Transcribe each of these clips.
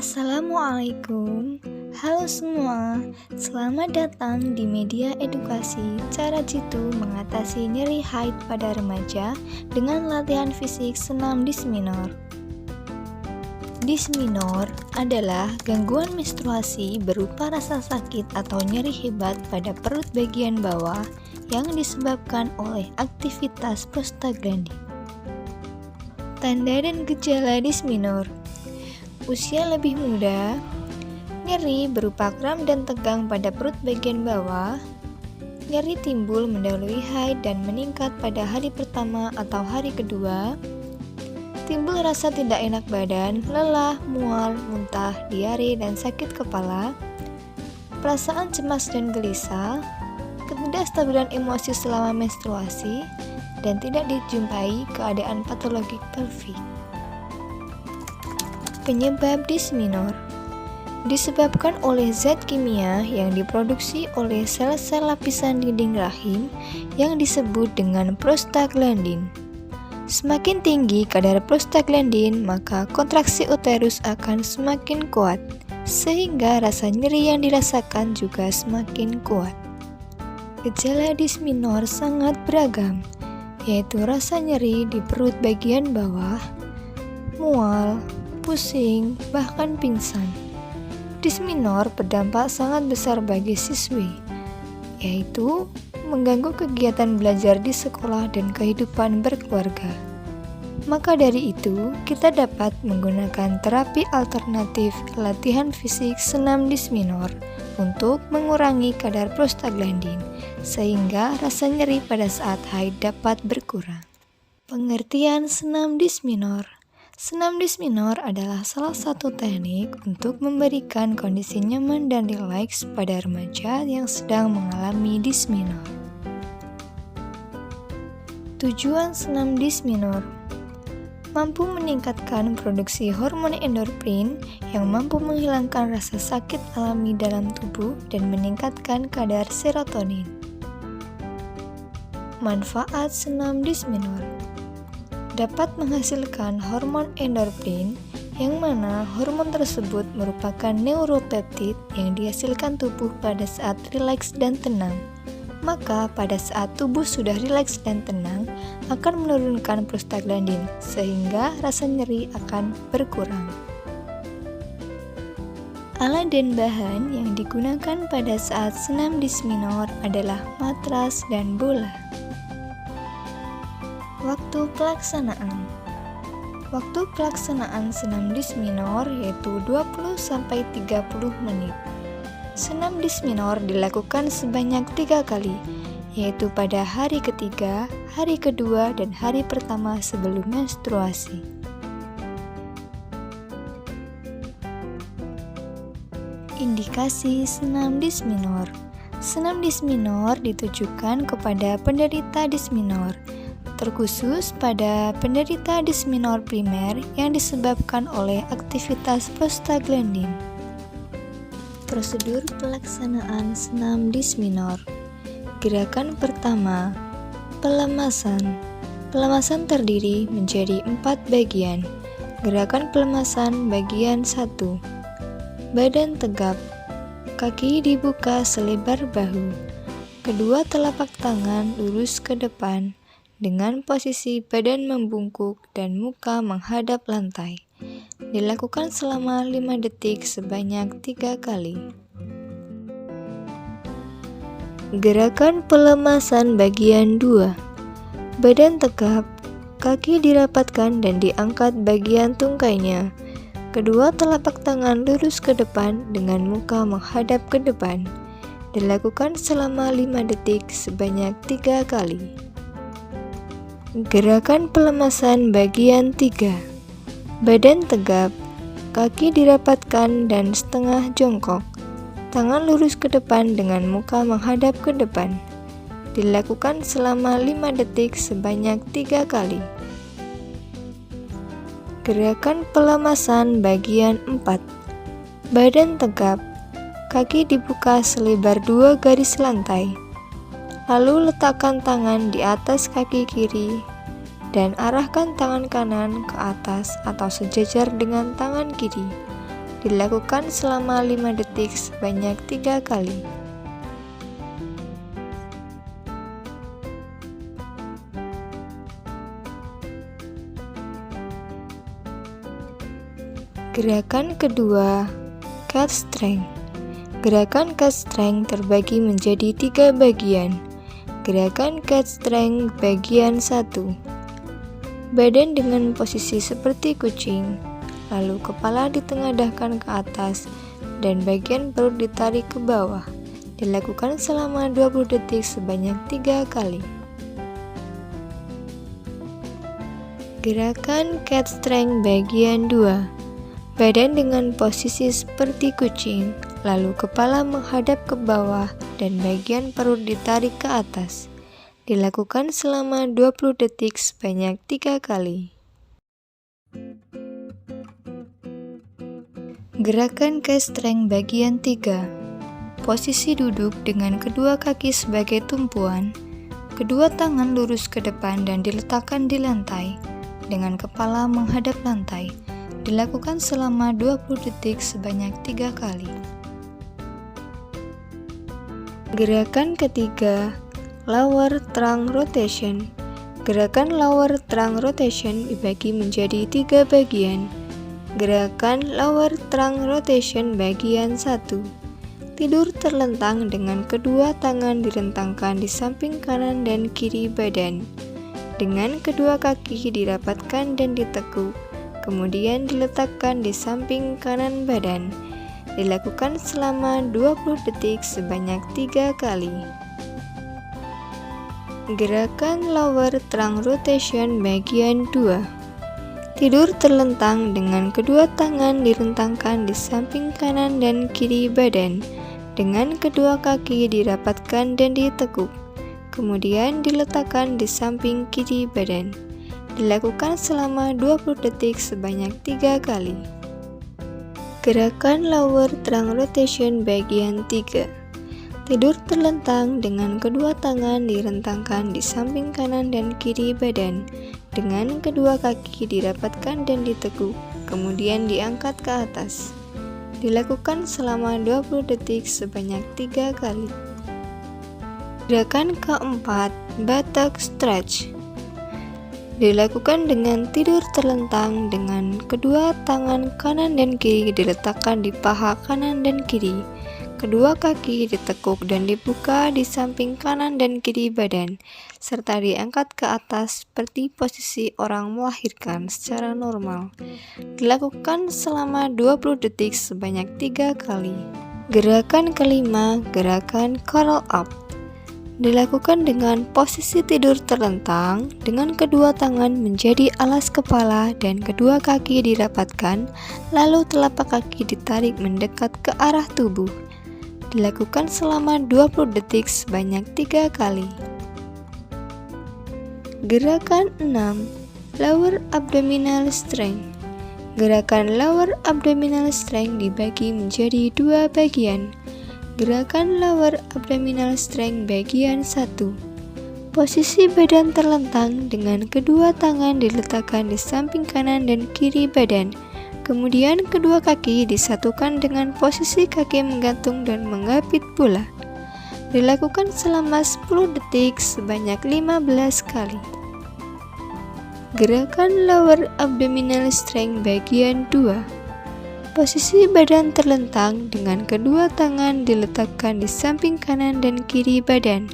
Assalamualaikum. Halo semua, selamat datang di media edukasi cara jitu mengatasi nyeri haid pada remaja dengan latihan fisik senam dysmenorrhea. Dysmenorrhea adalah gangguan menstruasi berupa rasa sakit atau nyeri hebat pada perut bagian bawah yang disebabkan oleh aktivitas prostaglandin. Tanda dan gejala dysmenorrhea: usia lebih muda, nyeri berupa kram dan tegang pada perut bagian bawah, nyeri timbul mendahului haid dan meningkat pada hari pertama atau hari kedua, timbul rasa tidak enak badan, lelah, mual, muntah, diare, dan sakit kepala, perasaan cemas dan gelisah, ketidakstabilan emosi selama menstruasi, dan tidak dijumpai keadaan patologik pelvik. Penyebab dysmenorrhea disebabkan oleh zat kimia yang diproduksi oleh sel-sel lapisan dinding rahim yang disebut dengan prostaglandin. Semakin tinggi kadar prostaglandin, maka kontraksi uterus akan semakin kuat, sehingga rasa nyeri yang dirasakan juga semakin kuat. Gejala dysmenorrhea sangat beragam, yaitu rasa nyeri di perut bagian bawah, mual, pusing, bahkan pingsan. Dysmenorrhea berdampak sangat besar bagi siswi, yaitu mengganggu kegiatan belajar di sekolah dan kehidupan berkeluarga. Maka dari itu, kita dapat menggunakan terapi alternatif latihan fisik senam dysmenorrhea untuk mengurangi kadar prostaglandin, sehingga rasa nyeri pada saat haid dapat berkurang. Pengertian senam dysmenorrhea: senam dysmenorrhea adalah salah satu teknik untuk memberikan kondisi nyaman dan rileks pada remaja yang sedang mengalami dysmenorrhea. Tujuan senam dysmenorrhea: mampu meningkatkan produksi hormon endorfin yang mampu menghilangkan rasa sakit alami dalam tubuh dan meningkatkan kadar serotonin. Manfaat senam dysmenorrhea: dapat menghasilkan hormon endorfin, yang mana hormon tersebut merupakan neuropeptid yang dihasilkan tubuh pada saat rileks dan tenang. Maka pada saat tubuh sudah rileks dan tenang, akan menurunkan prostaglandin, sehingga rasa nyeri akan berkurang. Alat dan bahan yang digunakan pada saat senam dysmenorrhea adalah matras dan bola. Waktu pelaksanaan: waktu pelaksanaan senam dysmenorrhea yaitu 20-30 menit. Senam dysmenorrhea dilakukan sebanyak 3 kali, yaitu pada hari ketiga, hari kedua, dan hari pertama sebelum menstruasi. Indikasi senam dysmenorrhea: senam dysmenorrhea ditujukan kepada penderita dysmenorrhea, terkhusus pada penderita dysmenorrhea primer yang disebabkan oleh aktivitas prostaglandin. Prosedur pelaksanaan senam dysmenorrhea: gerakan pertama, pelemasan. Pelemasan terdiri menjadi 4 bagian. Gerakan pelemasan bagian 1, badan tegap, kaki dibuka selebar bahu, kedua telapak tangan lurus ke depan, dengan posisi badan membungkuk dan muka menghadap lantai. Dilakukan selama 5 detik sebanyak 3 kali. Gerakan pelemasan bagian 2, badan tegap, kaki dirapatkan dan diangkat bagian tungkainya. Kedua telapak tangan lurus ke depan dengan muka menghadap ke depan. Dilakukan selama 5 detik sebanyak 3 kali. Gerakan pelemasan bagian 3, badan tegap, kaki dirapatkan dan setengah jongkok, tangan lurus ke depan dengan muka menghadap ke depan. Dilakukan selama 5 detik sebanyak 3 kali. Gerakan pelemasan bagian 4, badan tegap, kaki dibuka selebar 2 garis lantai. Lalu letakkan tangan di atas kaki kiri dan arahkan tangan kanan ke atas atau sejajar dengan tangan kiri. Dilakukan selama 5 detik sebanyak 3 kali. Gerakan kedua, cat strength. Gerakan cat strength terbagi menjadi 3 bagian. Gerakan cat strength bagian 1. Badan dengan posisi seperti kucing, lalu kepala ditengadahkan ke atas dan bagian perut ditarik ke bawah. Dilakukan selama 20 detik sebanyak 3 kali. Gerakan cat strength bagian 2. Badan dengan posisi seperti kucing, lalu kepala menghadap ke bawah dan bagian perut ditarik ke atas. Dilakukan selama 20 detik sebanyak 3 kali. Gerakan cat strength bagian 3. Posisi duduk dengan kedua kaki sebagai tumpuan, kedua tangan lurus ke depan dan diletakkan di lantai, dengan kepala menghadap lantai. Dilakukan selama 20 detik sebanyak 3 kali. Gerakan ketiga, lower trunk rotation. Gerakan lower trunk rotation dibagi menjadi 3 bagian. Gerakan lower trunk rotation bagian 1. Tidur terlentang dengan kedua tangan direntangkan di samping kanan dan kiri badan. Dengan kedua kaki dirapatkan dan ditekuk, kemudian diletakkan di samping kanan badan. Dilakukan selama 20 detik sebanyak 3 kali. Gerakan lower trunk rotation bagian 2. Tidur terlentang dengan kedua tangan direntangkan di samping kanan dan kiri badan. Dengan kedua kaki dirapatkan dan ditekuk, kemudian diletakkan di samping kiri badan. Dilakukan selama 20 detik sebanyak 3 kali. Gerakan lower trunk rotation bagian 3. Tidur terlentang dengan kedua tangan direntangkan di samping kanan dan kiri badan. Dengan kedua kaki dirapatkan dan ditekuk, kemudian diangkat ke atas. Dilakukan selama 20 detik sebanyak 3 kali. Gerakan keempat, buttock stretch. Dilakukan dengan tidur terlentang dengan kedua tangan kanan dan kiri diletakkan di paha kanan dan kiri. Kedua kaki ditekuk dan dibuka di samping kanan dan kiri badan, serta diangkat ke atas seperti posisi orang melahirkan secara normal. Dilakukan selama 20 detik sebanyak 3 kali. Gerakan kelima, gerakan curl up. Dilakukan dengan posisi tidur terlentang, dengan kedua tangan menjadi alas kepala dan kedua kaki dirapatkan, lalu telapak kaki ditarik mendekat ke arah tubuh. Dilakukan selama 20 detik sebanyak 3 kali. Gerakan 6, lower abdominal strength. Gerakan lower abdominal strength dibagi menjadi 2 bagian. Gerakan lower abdominal strength bagian 1. Posisi badan terlentang dengan kedua tangan diletakkan di samping kanan dan kiri badan. Kemudian kedua kaki disatukan dengan posisi kaki menggantung dan menggapit pula. Dilakukan selama 10 detik sebanyak 15 kali. Gerakan lower abdominal strength bagian 2. Posisi badan terlentang dengan kedua tangan diletakkan di samping kanan dan kiri badan,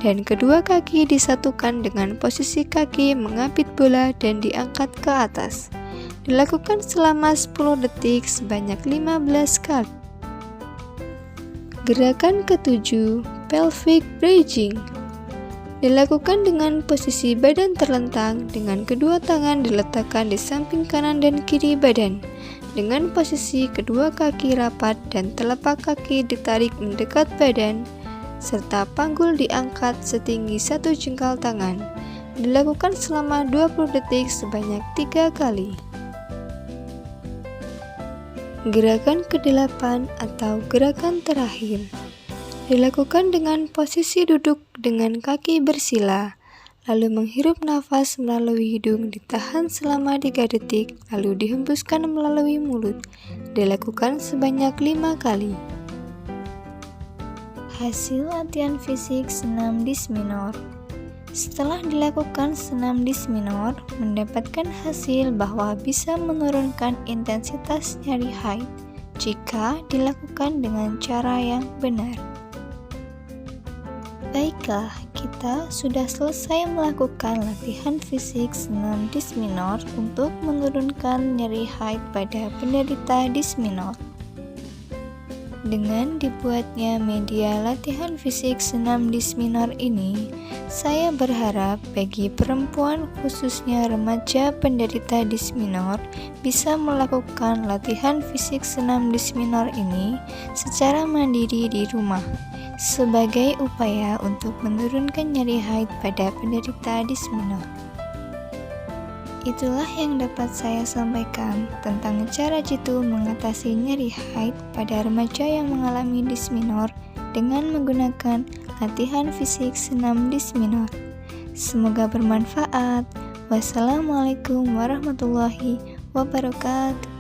dan kedua kaki disatukan dengan posisi kaki mengapit bola dan diangkat ke atas. Dilakukan selama 10 detik sebanyak 15 kali. Gerakan ketujuh, pelvic bridging. Dilakukan dengan posisi badan terlentang dengan kedua tangan diletakkan di samping kanan dan kiri badan. Dengan posisi kedua kaki rapat dan telapak kaki ditarik mendekat badan, serta panggul diangkat setinggi 1 jengkal tangan. Dilakukan selama 20 detik sebanyak 3 kali. Gerakan ke-8 atau gerakan terakhir dilakukan dengan posisi duduk dengan kaki bersila, lalu menghirup nafas melalui hidung, ditahan selama 3 detik, lalu dihembuskan melalui mulut. Dilakukan sebanyak 5 kali. Hasil latihan fisik senam dis minor. Setelah dilakukan senam dis minor, mendapatkan hasil bahwa bisa menurunkan intensitas nyeri haid jika dilakukan dengan cara yang benar. Baiklah, kita sudah selesai melakukan latihan fisik senam dis minor untuk menurunkan nyeri haid pada penderita dis minor. Dengan dibuatnya media latihan fisik senam dis minor ini, saya berharap bagi perempuan khususnya remaja penderita dis minor bisa melakukan latihan fisik senam dis minor ini secara mandiri di rumah sebagai upaya untuk menurunkan nyeri haid pada penderita dis minor. Itulah yang dapat saya sampaikan tentang cara jitu mengatasi nyeri haid pada remaja yang mengalami dis minor dengan menggunakan latihan fisik senam dis minor. Semoga bermanfaat. Wassalamualaikum warahmatullahi wabarakatuh.